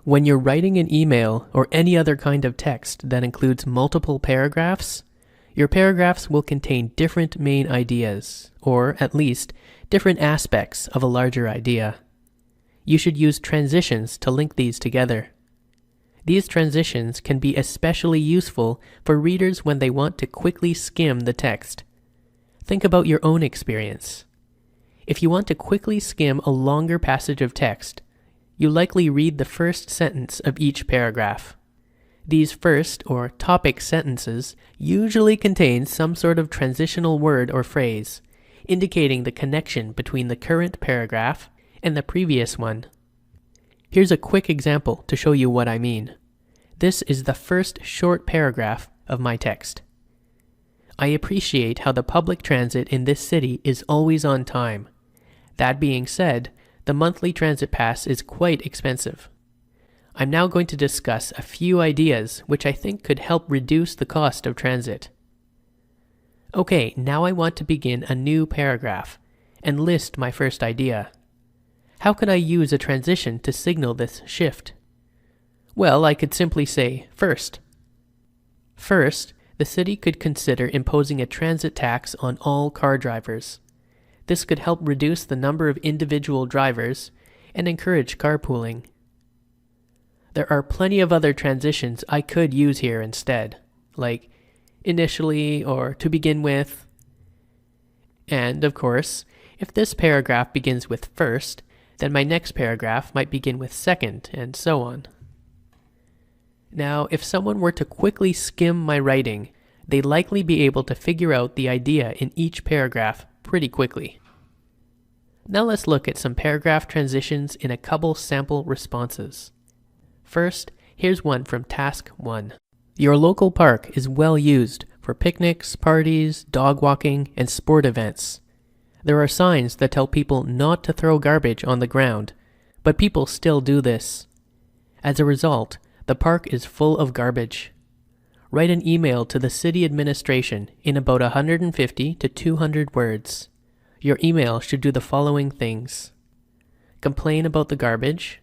When you're writing an email or any other kind of text that includes multiple paragraphs, your paragraphs will contain different main ideas, or at least different aspects of a larger idea. You should use transitions to link these together. These transitions can be especially useful for readers when they want to quickly skim the text. Think about your own experience. If you want to quickly skim a longer passage of text, you likely read the first sentence of each paragraph. These first or topic sentences usually contain some sort of transitional word or phrase, indicating the connection between the current paragraph and the previous one. Here's a quick example to show you what I mean. This is the first short paragraph of my text. I appreciate how the public transit in this city is always on time. That being said, the monthly transit pass is quite expensive. I'm now going to discuss a few ideas which I think could help reduce the cost of transit. Okay, now I want to begin a new paragraph and list my first idea. How could I use a transition to signal this shift? Well, I could simply say, first. First, the city could consider imposing a transit tax on all car drivers. This could help reduce the number of individual drivers and encourage carpooling. There are plenty of other transitions I could use here instead, like initially or to begin with. And, of course, if this paragraph begins with first, then my next paragraph might begin with second, and so on. Now, if someone were to quickly skim my writing, they'd likely be able to figure out the idea in each paragraph pretty quickly. Now let's look at some paragraph transitions in a couple sample responses. First, here's one from Task 1. Your local park is well used for picnics, parties, dog walking, and sport events. There are signs that tell people not to throw garbage on the ground, but people still do this. As a result, the park is full of garbage. Write an email to the city administration in about 150 to 200 words. Your email should do the following things: complain about the garbage,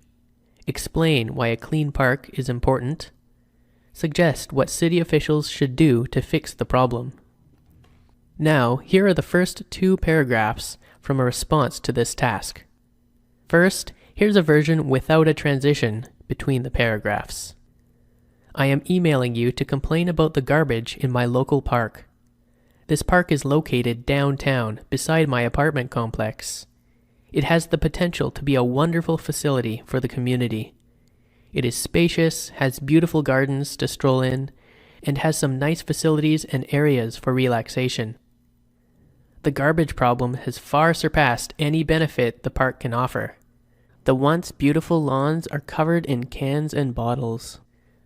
explain why a clean park is important, suggest what city officials should do to fix the problem. Now, here are the first two paragraphs from a response to this task. First, here's a version without a transition between the paragraphs. I am emailing you to complain about the garbage in my local park. This park is located downtown beside my apartment complex. It has the potential to be a wonderful facility for the community. It is spacious, has beautiful gardens to stroll in, and has some nice facilities and areas for relaxation. The garbage problem has far surpassed any benefit the park can offer. The once beautiful lawns are covered in cans and bottles.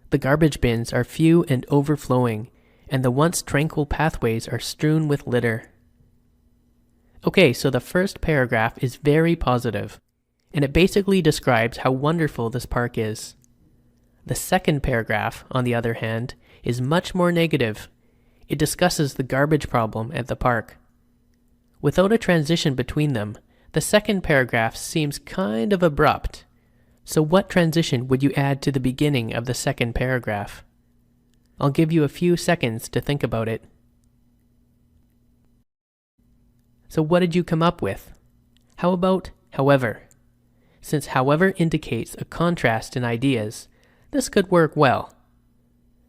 The garbage bins are few and overflowing, and the once tranquil pathways are strewn with litter. Okay, so the first paragraph is very positive, and it basically describes how wonderful this park is. The second paragraph, on the other hand, is much more negative. It discusses the garbage problem at the park. Without a transition between them, the second paragraph seems kind of abrupt. So what transition would you add to the beginning of the second paragraph? I'll give you a few seconds to think about it. So what did you come up with? How about however? Since however indicates a contrast in ideas, this could work well.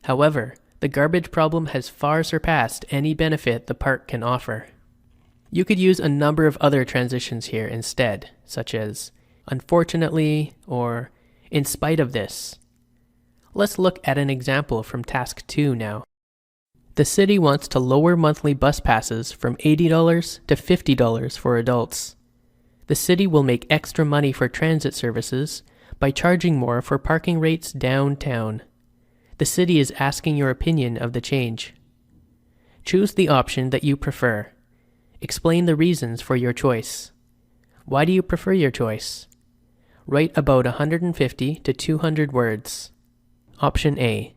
However, the garbage problem has far surpassed any benefit the park can offer. You could use a number of other transitions here instead, such as unfortunately or in spite of this. Let's look at an example from Task 2 now. The city wants to lower monthly bus passes from $80 to $50 for adults. The city will make extra money for transit services by charging more for parking rates downtown. The city is asking your opinion of the change. Choose the option that you prefer. Explain the reasons for your choice. Why do you prefer your choice? Write about 150 to 200 words. Option A.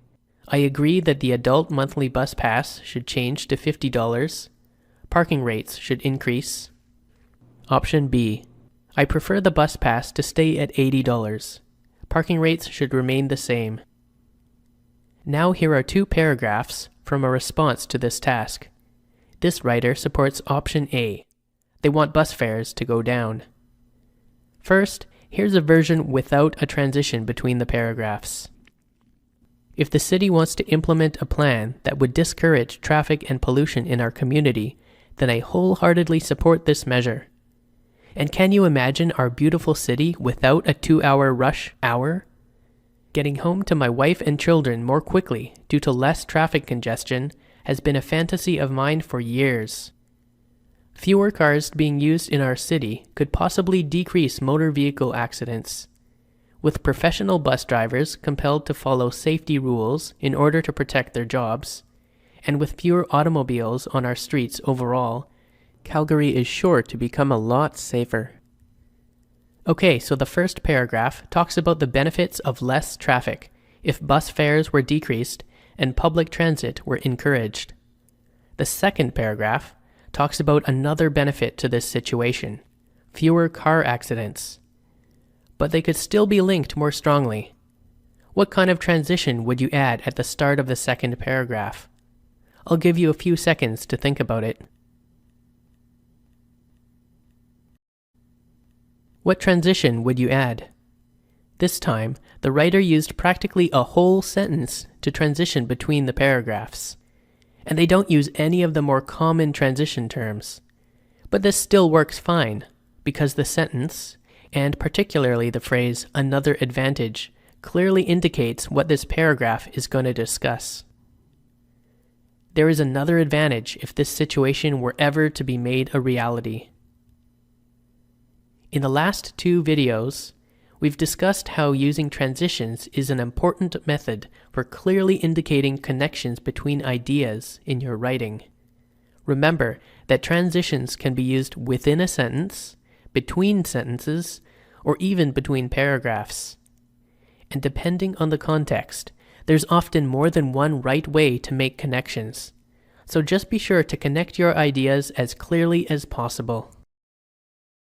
I agree that the adult monthly bus pass should change to $50. Parking rates should increase. Option B. I prefer the bus pass to stay at $80. parking rates should remain the same. Now here are 2 paragraphs from a response to this task. This writer supports option A. They want bus fares to go down. First, here's a version without a transition between the paragraphs. If the city wants to implement a plan that would discourage traffic and pollution in our community, then I wholeheartedly support this measure. And can you imagine our beautiful city without a 2-hour rush hour? Getting home to my wife and children more quickly due to less traffic congestion has been a fantasy of mine for years. Fewer cars being used in our city could possibly decrease motor vehicle accidents. With professional bus drivers compelled to follow safety rules in order to protect their jobs, and with fewer automobiles on our streets overall, Calgary is sure to become a lot safer. Okay, so the first paragraph talks about the benefits of less traffic if bus fares were decreased and public transit were encouraged. The second paragraph talks about another benefit to this situation: fewer car accidents. But they could still be linked more strongly. What kind of transition would you add at the start of the second paragraph? I'll give you a few seconds to think about it. What transition would you add? This time, the writer used practically a whole sentence to transition between the paragraphs. And they don't use any of the more common transition terms. But this still works fine, because the sentence, and particularly the phrase "another advantage," clearly indicates what this paragraph is going to discuss. There is another advantage if this situation were ever to be made a reality. In the last 2 videos, we've discussed how using transitions is an important method for clearly indicating connections between ideas in your writing. Remember that transitions can be used within a sentence, between sentences, or even between paragraphs. And depending on the context, there's often more than one right way to make connections. So just be sure to connect your ideas as clearly as possible.